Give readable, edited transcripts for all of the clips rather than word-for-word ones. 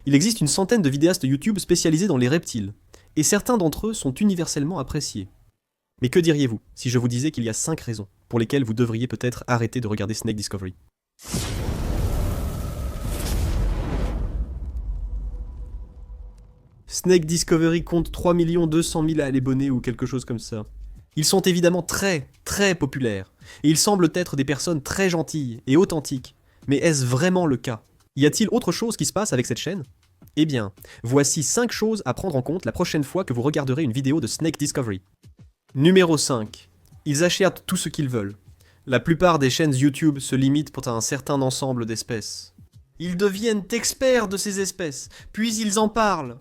Il existe une centaine de vidéastes YouTube spécialisés dans les reptiles, et certains d'entre eux sont universellement appréciés. Mais que diriez-vous si je vous disais qu'il y a 5 raisons pour lesquelles vous devriez peut-être arrêter de regarder Snake Discovery? Snake Discovery compte 3 200 000 abonnés ou quelque chose comme ça. Ils sont évidemment très, très populaires, et ils semblent être des personnes très gentilles et authentiques. Mais est-ce vraiment le cas? Y a-t-il autre chose qui se passe avec cette chaîne? Eh bien, voici 5 choses à prendre en compte la prochaine fois que vous regarderez une vidéo de Snake Discovery. Numéro 5. Ils achètent tout ce qu'ils veulent. La plupart des chaînes YouTube se limitent pour un certain ensemble d'espèces. Ils deviennent experts de ces espèces, puis ils en parlent.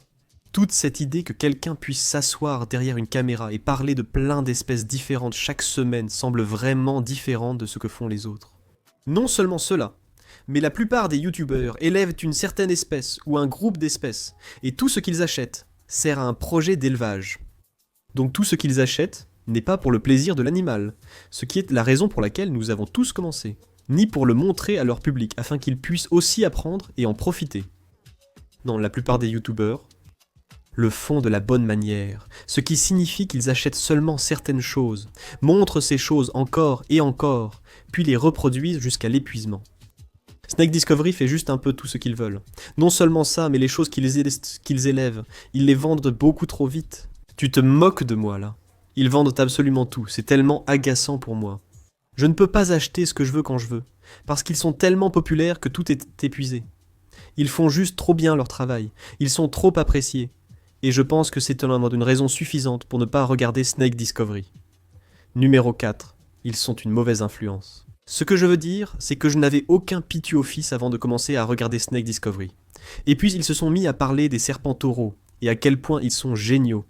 Toute cette idée que quelqu'un puisse s'asseoir derrière une caméra et parler de plein d'espèces différentes chaque semaine semble vraiment différente de ce que font les autres. Non seulement cela, mais la plupart des youtubeurs élèvent une certaine espèce ou un groupe d'espèces, et tout ce qu'ils achètent sert à un projet d'élevage. Donc tout ce qu'ils achètent n'est pas pour le plaisir de l'animal, ce qui est la raison pour laquelle nous avons tous commencé, ni pour le montrer à leur public afin qu'ils puissent aussi apprendre et en profiter. Non, la plupart des youtubeurs le font de la bonne manière, ce qui signifie qu'ils achètent seulement certaines choses, montrent ces choses encore et encore, puis les reproduisent jusqu'à l'épuisement. Snake Discovery fait juste un peu tout ce qu'ils veulent. Non seulement ça, mais les choses qu'ils élèvent, ils les vendent beaucoup trop vite. Tu te moques de moi là. Ils vendent absolument tout, c'est tellement agaçant pour moi. Je ne peux pas acheter ce que je veux quand je veux, parce qu'ils sont tellement populaires que tout est épuisé. Ils font juste trop bien leur travail, ils sont trop appréciés. Et je pense que c'est une raison suffisante pour ne pas regarder Snake Discovery. Numéro 4. Ils sont une mauvaise influence. Ce que je veux dire, c'est que je n'avais aucun pitu au fils avant de commencer à regarder Snake Discovery. Et puis ils se sont mis à parler des serpents taureaux, et à quel point ils sont géniaux.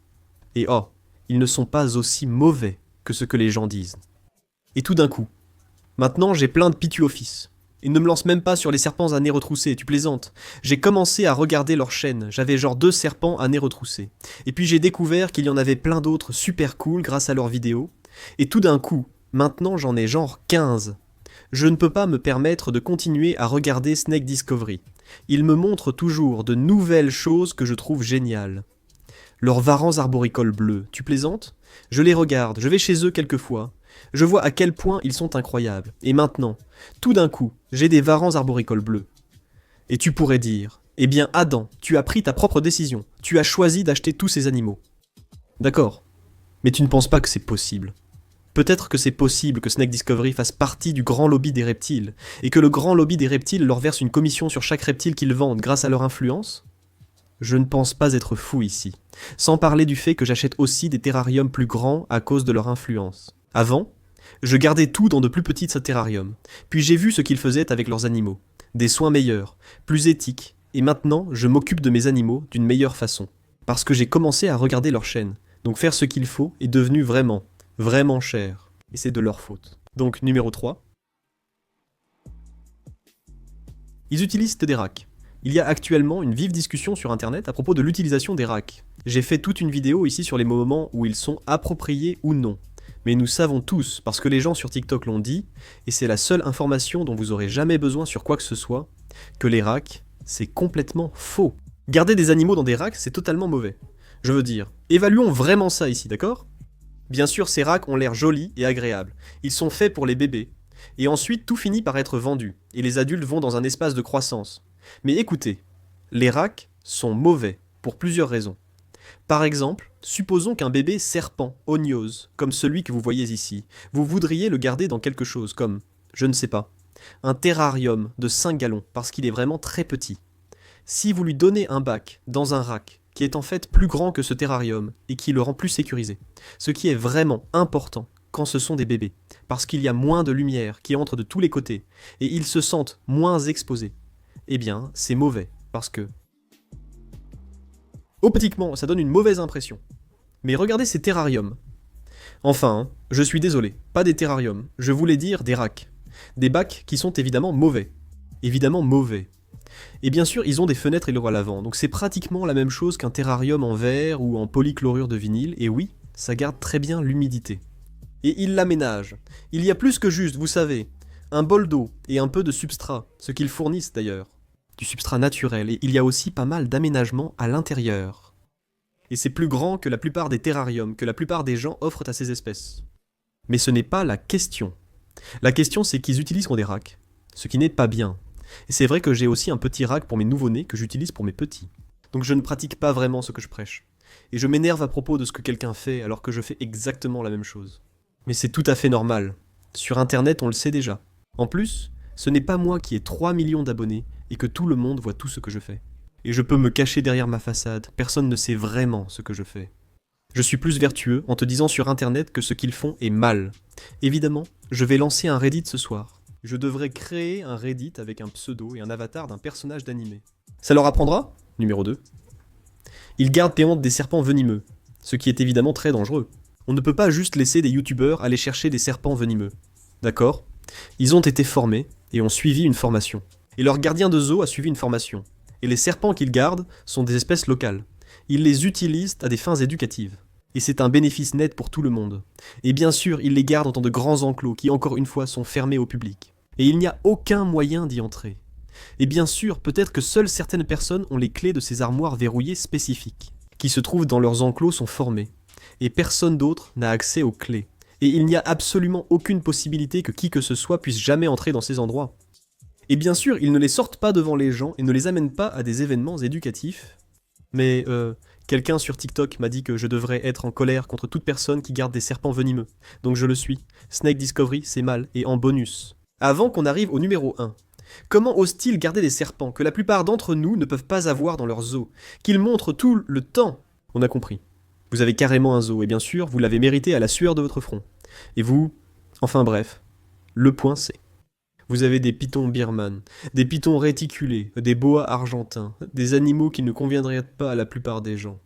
Et oh, ils ne sont pas aussi mauvais que ce que les gens disent. Et tout d'un coup, maintenant j'ai plein de pitu au fils. Ils ne me lancent même pas sur les serpents à nez retroussé, tu plaisantes. J'ai commencé à regarder leur chaîne, j'avais genre 2 serpents à nez retroussé. Et puis j'ai découvert qu'il y en avait plein d'autres super cool grâce à leurs vidéos. Et tout d'un coup, maintenant j'en ai genre 15. Je ne peux pas me permettre de continuer à regarder Snake Discovery. Ils me montrent toujours de nouvelles choses que je trouve géniales. Leurs varans arboricoles bleus, tu plaisantes? Je les regarde, je vais chez eux quelquefois. Je vois à quel point ils sont incroyables. Et maintenant, tout d'un coup, j'ai des varans arboricoles bleus. Et tu pourrais dire, eh bien Adam, tu as pris ta propre décision. Tu as choisi d'acheter tous ces animaux. D'accord, mais tu ne penses pas que c'est possible. Peut-être que c'est possible que Snake Discovery fasse partie du grand lobby des reptiles, et que le grand lobby des reptiles leur verse une commission sur chaque reptile qu'ils vendent grâce à leur influence? Je ne pense pas être fou ici. Sans parler du fait que j'achète aussi des terrariums plus grands à cause de leur influence. Avant, je gardais tout dans de plus petits terrariums. Puis j'ai vu ce qu'ils faisaient avec leurs animaux. Des soins meilleurs, plus éthiques. Et maintenant, je m'occupe de mes animaux d'une meilleure façon. Parce que j'ai commencé à regarder leur chaîne. Donc faire ce qu'il faut est devenu vraiment, vraiment cher. Et c'est de leur faute. Donc numéro 3. Ils utilisent des racks. Il y a actuellement une vive discussion sur internet à propos de l'utilisation des racks. J'ai fait toute une vidéo ici sur les moments où ils sont appropriés ou non. Mais nous savons tous, parce que les gens sur TikTok l'ont dit, et c'est la seule information dont vous aurez jamais besoin sur quoi que ce soit, que les racks, c'est complètement faux. Garder des animaux dans des racks, c'est totalement mauvais. Je veux dire, évaluons vraiment ça ici, d'accord? Bien sûr, ces racks ont l'air jolis et agréables. Ils sont faits pour les bébés. Et ensuite, tout finit par être vendu, et les adultes vont dans un espace de croissance. Mais écoutez, les racks sont mauvais, pour plusieurs raisons. Par exemple, supposons qu'un bébé serpent, oignose, comme celui que vous voyez ici, vous voudriez le garder dans quelque chose comme, je ne sais pas, un terrarium de 5 gallons, parce qu'il est vraiment très petit. Si vous lui donnez un bac dans un rack, qui est en fait plus grand que ce terrarium, et qui le rend plus sécurisé, ce qui est vraiment important quand ce sont des bébés, parce qu'il y a moins de lumière qui entre de tous les côtés, et ils se sentent moins exposés, eh bien, c'est mauvais, parce que optiquement, ça donne une mauvaise impression. Mais regardez ces terrariums. Enfin, je suis désolé, pas des terrariums, je voulais dire des racks. Des bacs qui sont évidemment mauvais. Évidemment mauvais. Et bien sûr, ils ont des fenêtres et le à l'avant, donc c'est pratiquement la même chose qu'un terrarium en verre ou en polychlorure de vinyle, et oui, ça garde très bien l'humidité. Et ils l'aménagent. Il y a plus que juste, vous savez, un bol d'eau et un peu de substrat, ce qu'ils fournissent d'ailleurs. du substrat naturel, et il y a aussi pas mal d'aménagements à l'intérieur. Et c'est plus grand que la plupart des terrariums que la plupart des gens offrent à ces espèces. Mais ce n'est pas la question. La question, c'est qu'ils utilisent des racks, ce qui n'est pas bien. Et c'est vrai que j'ai aussi un petit rack pour mes nouveau-nés que j'utilise pour mes petits. Donc je ne pratique pas vraiment ce que je prêche. Et je m'énerve à propos de ce que quelqu'un fait alors que je fais exactement la même chose. Mais c'est tout à fait normal. Sur internet, on le sait déjà. En plus, ce n'est pas moi qui ai 3 millions d'abonnés et que tout le monde voit tout ce que je fais. Et je peux me cacher derrière ma façade, personne ne sait vraiment ce que je fais. Je suis plus vertueux en te disant sur internet que ce qu'ils font est mal. Évidemment, je vais lancer un Reddit ce soir. Je devrais créer un Reddit avec un pseudo et un avatar d'un personnage d'animé. Ça leur apprendra ? Numéro 2. Ils gardent tes hontes des serpents venimeux, ce qui est évidemment très dangereux. On ne peut pas juste laisser des youtubeurs aller chercher des serpents venimeux. D'accord ? Ils ont été formés et ont suivi une formation. Et leur gardien de zoo a suivi une formation. Et les serpents qu'ils gardent sont des espèces locales. Ils les utilisent à des fins éducatives. Et c'est un bénéfice net pour tout le monde. Et bien sûr, ils les gardent dans de grands enclos qui, encore une fois, sont fermés au public. Et il n'y a aucun moyen d'y entrer. Et bien sûr, peut-être que seules certaines personnes ont les clés de ces armoires verrouillées spécifiques, qui se trouvent dans leurs enclos sont formées. Et personne d'autre n'a accès aux clés. Et il n'y a absolument aucune possibilité que qui que ce soit puisse jamais entrer dans ces endroits. Et bien sûr, ils ne les sortent pas devant les gens et ne les amènent pas à des événements éducatifs. Mais quelqu'un sur TikTok m'a dit que je devrais être en colère contre toute personne qui garde des serpents venimeux. Donc je le suis. Snake Discovery, c'est mal. Et en bonus. Avant qu'on arrive au numéro 1. Comment osent-ils garder des serpents que la plupart d'entre nous ne peuvent pas avoir dans leur zoo, qu'ils montrent tout le temps ? On a compris. Vous avez carrément un zoo, et bien sûr, vous l'avez mérité à la sueur de votre front. Et vous... Enfin bref. Le point c'est... Vous avez des pythons birmanes, des pythons réticulés, des boas argentins, des animaux qui ne conviendraient pas à la plupart des gens.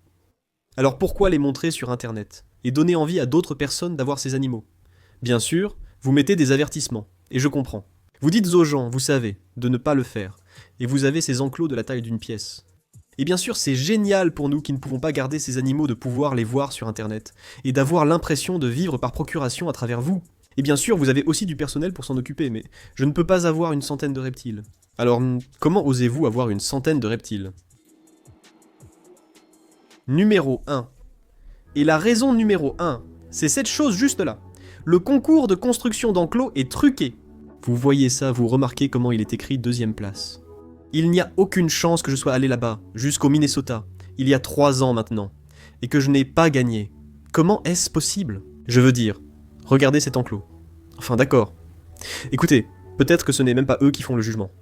Alors pourquoi les montrer sur internet, et donner envie à d'autres personnes d'avoir ces animaux ? Bien sûr, vous mettez des avertissements, et je comprends. Vous dites aux gens, vous savez, de ne pas le faire, et vous avez ces enclos de la taille d'une pièce. Et bien sûr, c'est génial pour nous qui ne pouvons pas garder ces animaux de pouvoir les voir sur internet, et d'avoir l'impression de vivre par procuration à travers vous. Et bien sûr, vous avez aussi du personnel pour s'en occuper, mais je ne peux pas avoir une centaine de reptiles. Alors, comment osez-vous avoir une centaine de reptiles ? Numéro 1. Et la raison numéro 1, c'est cette chose juste là. Le concours de construction d'enclos est truqué. Vous voyez ça, vous remarquez comment il est écrit 2e place. Il n'y a aucune chance que je sois allé là-bas, jusqu'au Minnesota, il y a 3 ans maintenant, et que je n'ai pas gagné. Comment est-ce possible ? Je veux dire, regardez cet enclos. Enfin d'accord. Écoutez, peut-être que ce n'est même pas eux qui font le jugement.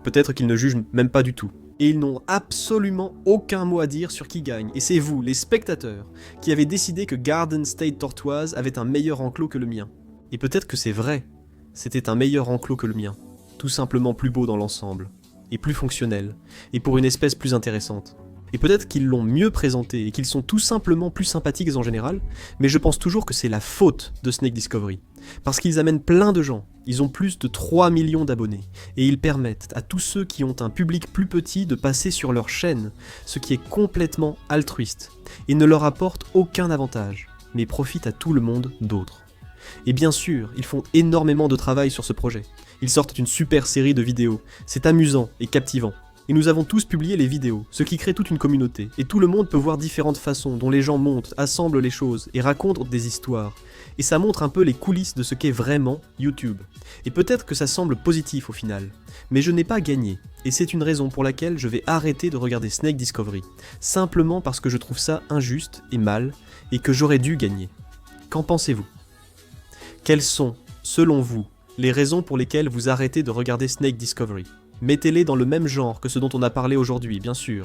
Peut-être qu'ils ne jugent même pas du tout. Et ils n'ont absolument aucun mot à dire sur qui gagne. Et c'est vous, les spectateurs, qui avez décidé que Garden State Tortoise avait un meilleur enclos que le mien. Et peut-être que c'est vrai. C'était un meilleur enclos que le mien. Tout simplement plus beau dans l'ensemble. Et plus fonctionnel. Et pour une espèce plus intéressante. Et peut-être qu'ils l'ont mieux présenté et qu'ils sont tout simplement plus sympathiques en général, mais je pense toujours que c'est la faute de Snake Discovery. Parce qu'ils amènent plein de gens, ils ont plus de 3 millions d'abonnés, et ils permettent à tous ceux qui ont un public plus petit de passer sur leur chaîne, ce qui est complètement altruiste, et ne leur apporte aucun avantage, mais profite à tout le monde d'autres. Et bien sûr, ils font énormément de travail sur ce projet. Ils sortent une super série de vidéos, c'est amusant et captivant. Et nous avons tous publié les vidéos, ce qui crée toute une communauté, et tout le monde peut voir différentes façons dont les gens montent, assemblent les choses, et racontent des histoires. Et ça montre un peu les coulisses de ce qu'est vraiment YouTube. Et peut-être que ça semble positif au final, mais je n'ai pas gagné, et c'est une raison pour laquelle je vais arrêter de regarder Snake Discovery, simplement parce que je trouve ça injuste et mal, et que j'aurais dû gagner. Qu'en pensez-vous ? Quelles sont, selon vous, les raisons pour lesquelles vous arrêtez de regarder Snake Discovery ? Mettez-les dans le même genre que ce dont on a parlé aujourd'hui, bien sûr.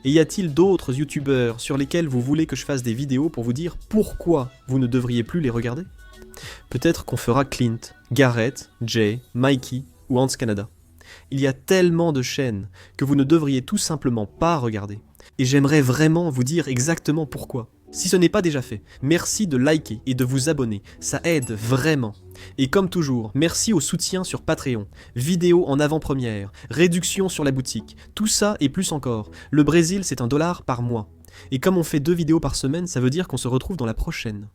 Et y a-t-il d'autres youtubeurs sur lesquels vous voulez que je fasse des vidéos pour vous dire pourquoi vous ne devriez plus les regarder ? Peut-être qu'on fera Clint, Garrett, Jay, Mikey ou Hans Canada. Il y a tellement de chaînes que vous ne devriez tout simplement pas regarder. Et j'aimerais vraiment vous dire exactement pourquoi. Si ce n'est pas déjà fait, merci de liker et de vous abonner, ça aide vraiment. Et comme toujours, merci au soutien sur Patreon, vidéos en avant-première, réduction sur la boutique, tout ça et plus encore. Le Brésil c'est $1 par mois. Et comme on fait 2 vidéos par semaine, ça veut dire qu'on se retrouve dans la prochaine.